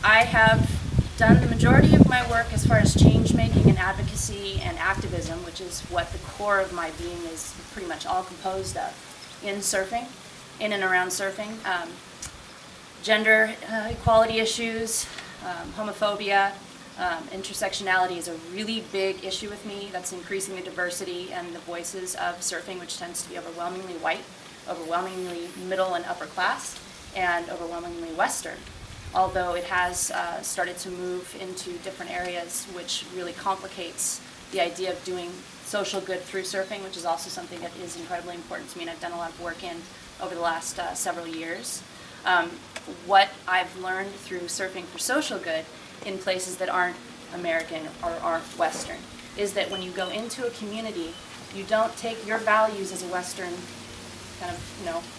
I have done the majority of my work as far as change making and advocacy and activism, which is what the core of my being is pretty much all composed of, in surfing, in and around surfing. Gender equality issues, homophobia, intersectionality is a really big issue with me. That's increasing the diversity and the voices of surfing, which tends to be overwhelmingly white, overwhelmingly middle and upper class, and overwhelmingly Western. Although it has started to move into different areas, which really complicates the idea of doing social good through surfing, which is also something that is incredibly important to me and I've done a lot of work in over the last several years. What I've learned through surfing for social good in places that aren't American or aren't Western is that when you go into a community, you don't take your values as a Western kind of,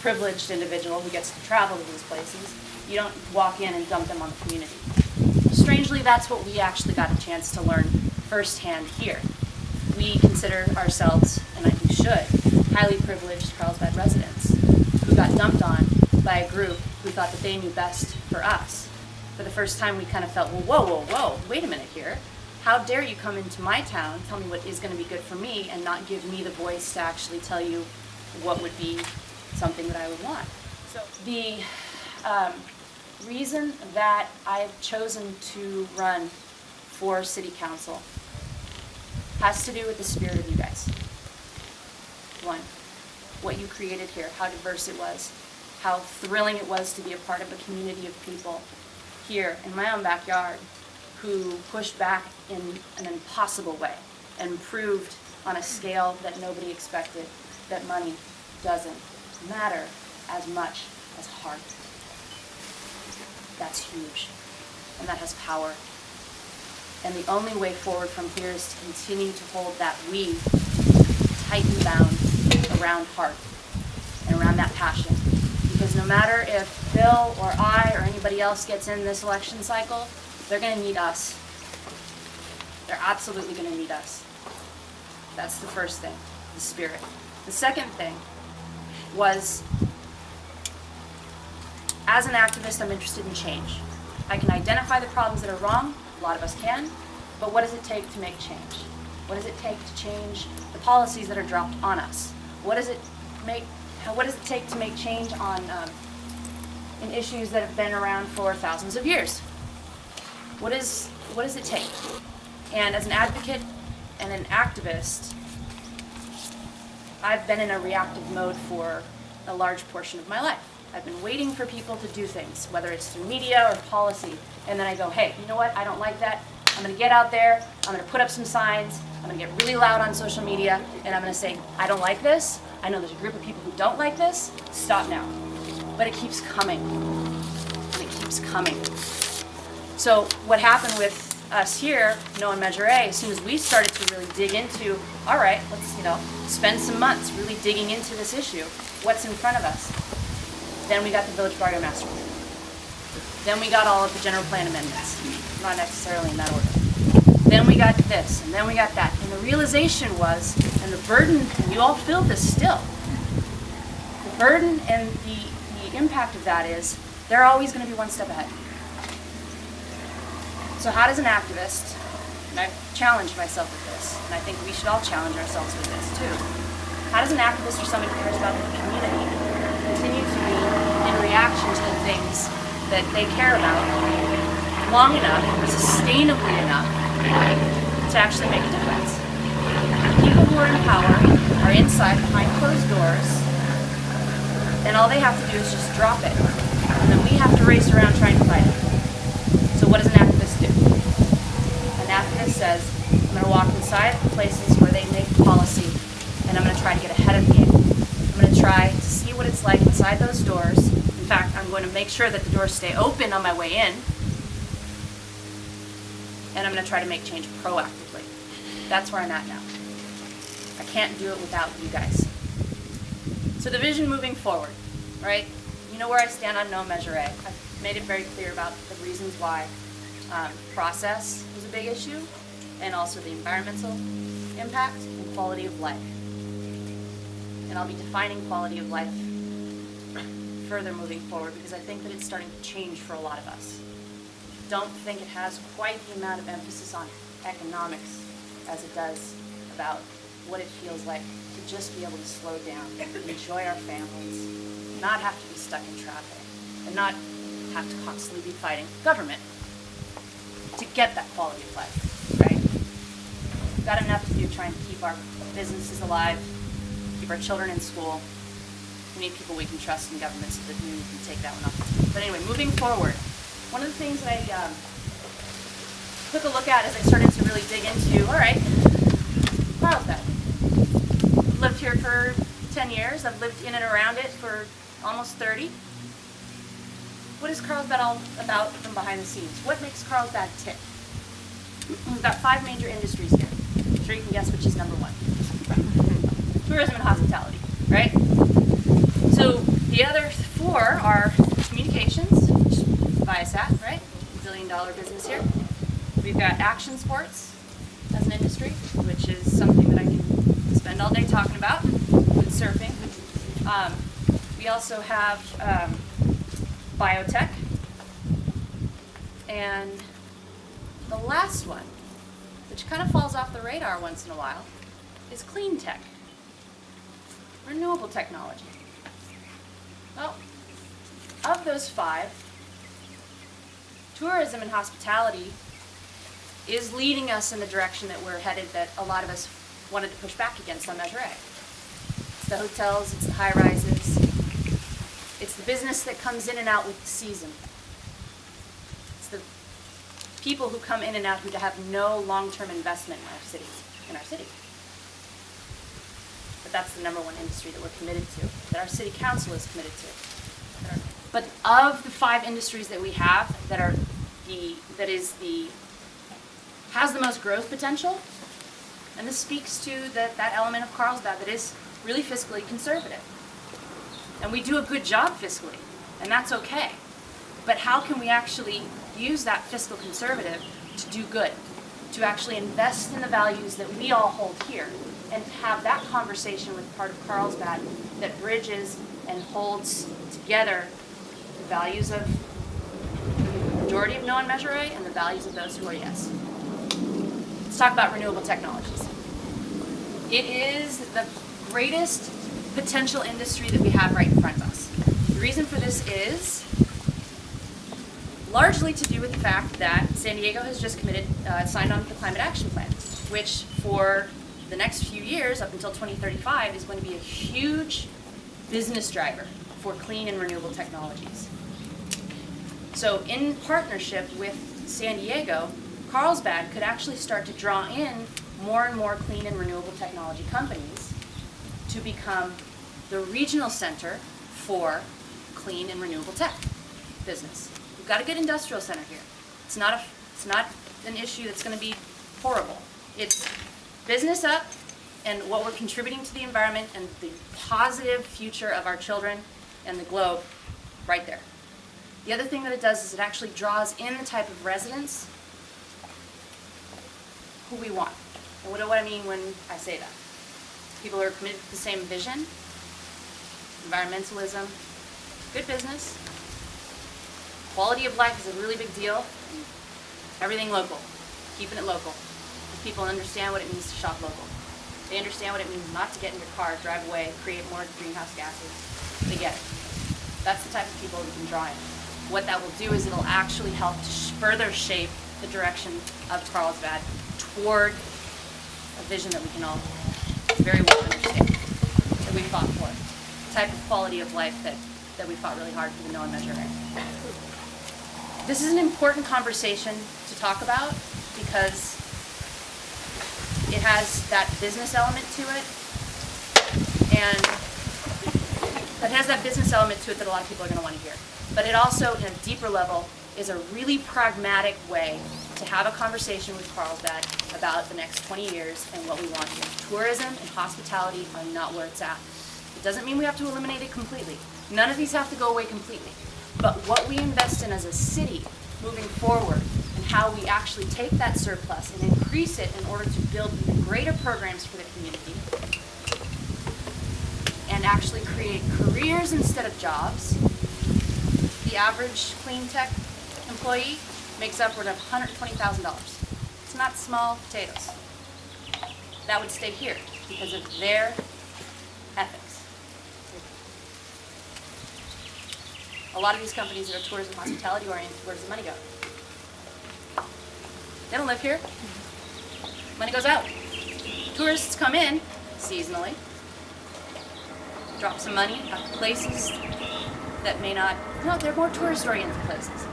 privileged individual who gets to travel to these places. You don't walk in and dump them on the community. Strangely, that's what we actually got a chance to learn firsthand here. We consider ourselves, and I think should, highly privileged Carlsbad residents who got dumped on by a group who thought that they knew best for us. For the first time, we kind of felt, well, whoa, wait a minute here. How dare you come into my town, tell me what is going to be good for me, and not give me the voice to actually tell you what would be something that I would want. So the reason that I've chosen to run for city council has to do with the spirit of you guys. One, what you created here, how diverse it was, how thrilling it was to be a part of a community of people here in my own backyard who pushed back in an impossible way and proved on a scale that nobody expected that money doesn't matter as much as heart. That's huge, and that has power. And the only way forward from here is to continue to hold that weave tightly bound around heart and around that passion. Because no matter if Bill or I or anybody else gets in this election cycle, they're going to need us. They're absolutely going to need us. That's the first thing, the spirit. The second thing was, as an activist, I'm interested in change. I can identify the problems that are wrong, a lot of us can, but what does it take to make change? What does it take to change the policies that are dropped on us? What does it take to make change on in issues that have been around for thousands of years? What does it take? And as an advocate and an activist, I've been in a reactive mode for a large portion of my life. I've been waiting for people to do things, whether it's through media or policy, and then I go, hey, you know what, I don't like that. I'm gonna get out there, I'm gonna put up some signs, I'm gonna get really loud on social media, and I'm gonna say, I don't like this. I know there's a group of people who don't like this. Stop now. But it keeps coming, and it keeps coming. So what happened with us here, in Measure A, as soon as we started to really dig into, all right, let's spend some months really digging into this issue. What's in front of us? Then we got the Village Barrio Master Plan. Then we got all of the general plan amendments, not necessarily in that order. Then we got this, and then we got that. And the realization was, and the burden, and you all feel this still, the burden and the impact of that is, they're always going to be one step ahead. So how does an activist, and I've challenged myself with this, and I think we should all challenge ourselves with this too, how does an activist or somebody who cares about the community continue to be in reaction to the things that they care about long enough or sustainably enough to actually make a difference? People who are in power are inside behind closed doors, and all they have to do is just drop it, and then we have to race around trying to fight it. So what does an activist do? An activist says, I'm going to walk inside the places where they make policy, and I'm going to try to get ahead of the game. I'm going to try to see what it's like inside those doors. In fact, I'm going to make sure that the doors stay open on my way in, and I'm going to try to make change proactively. That's where I'm at now. I can't do it without you guys. So the vision moving forward, right? You know where I stand on No Measure A. I've made it very clear about the reasons why process is a big issue, and also the environmental impact and quality of life. And I'll be defining quality of life further moving forward because I think that it's starting to change for a lot of us. don't think it has quite the amount of emphasis on economics as it does about what it feels like to just be able to slow down, enjoy our families, not have to be stuck in traffic, and not have to constantly be fighting government to get that quality of life, right? We've got enough to do trying to keep our businesses alive, keep our children in school. We need people we can trust in government so that we can take that one off the table. But anyway, moving forward, one of the things that I took a look at as I started to really dig into, all right, Carlsbad. I've lived here for 10 years. I've lived in and around it for almost 30. What is Carlsbad all about from behind the scenes? What makes Carlsbad tick? We've got 5 major industries here. I'm sure you can guess which is number 1. Tourism and hospitality, right? So the other 4 are communications, Viasat, right? $1 billion business here. We've got action sports as an industry, which is something that I can spend all day talking about, with surfing. We also have biotech. And the last one, which kind of falls off the radar once in a while, is clean tech, renewable technology. Well, of those 5, tourism and hospitality is leading us in the direction that we're headed that a lot of us wanted to push back against on Measure A. It's the hotels, it's the high-rises, it's the business that comes in and out with the season. It's the people who come in and out who have no long-term investment in our city. But that's the number 1 industry that we're committed to, that our city council is committed to. But of the 5 industries that we have that are has the most growth potential, and this speaks to that element of Carlsbad that is really fiscally conservative. And we do a good job fiscally, and that's okay. But how can we actually use that fiscal conservative to do good, to actually invest in the values that we all hold here, and to have that conversation with part of Carlsbad that bridges and holds together the values of the majority of no on Measure A and the values of those who are yes. Let's talk about renewable technologies. It is the greatest potential industry that we have right in front of us. The reason for this is largely to do with the fact that San Diego has just signed on to the Climate Action Plan, which for the next few years, up until 2035, is going to be a huge business driver for clean and renewable technologies. So in partnership with San Diego, Carlsbad could actually start to draw in more and more clean and renewable technology companies to become the regional center for clean and renewable tech business. We've got a good industrial center here. It's not an issue that's going to be horrible. It's business up and what we're contributing to the environment and the positive future of our children and the globe right there. The other thing that it does is it actually draws in the type of residents who we want. And what do I mean when I say that? People who are committed to the same vision, environmentalism, good business, quality of life is a really big deal, and everything local, keeping it local. People understand what it means to shop local. They understand what it means not to get in your car, drive away, create more greenhouse gases. They get it. That's the type of people we can draw in. What that will do is it'll actually help to further shape the direction of Carlsbad toward a vision that we can all very well understand, that we fought for, the type of quality of life that we fought really hard for the No on Measure A. This is an important conversation to talk about because it has that business element to it, and that has that business element to it that a lot of people are going to want to hear. But it also, in a deeper level, is a really pragmatic way to have a conversation with Carlsbad about the next 20 years and what we want here. Tourism and hospitality are not where it's at. It doesn't mean we have to eliminate it completely. None of these have to go away completely. But what we invest in as a city moving forward and how we actually take that surplus and increase it in order to build even greater programs for the community and actually create careers instead of jobs. The average clean tech employee makes upward of $120,000. It's not small potatoes. That would stay here because of their ethics. A lot of these companies that are tourism hospitality oriented, where does the money go? They don't live here. Money goes out. Tourists come in seasonally, drop some money at places that may not, no, they're more tourist oriented places.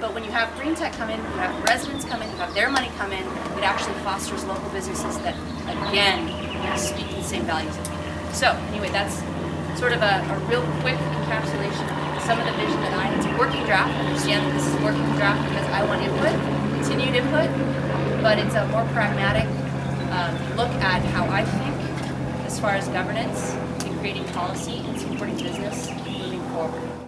But when you have green tech come in, you have residents come in, you have their money come in, it actually fosters local businesses that, again, speak the same values as we do. So, anyway, that's sort of a real quick encapsulation of some of the vision that I, it's a working draft. I understand that this is a working draft because I want input, continued input, but it's a more pragmatic look at how I think as far as governance and creating policy and supporting business moving forward.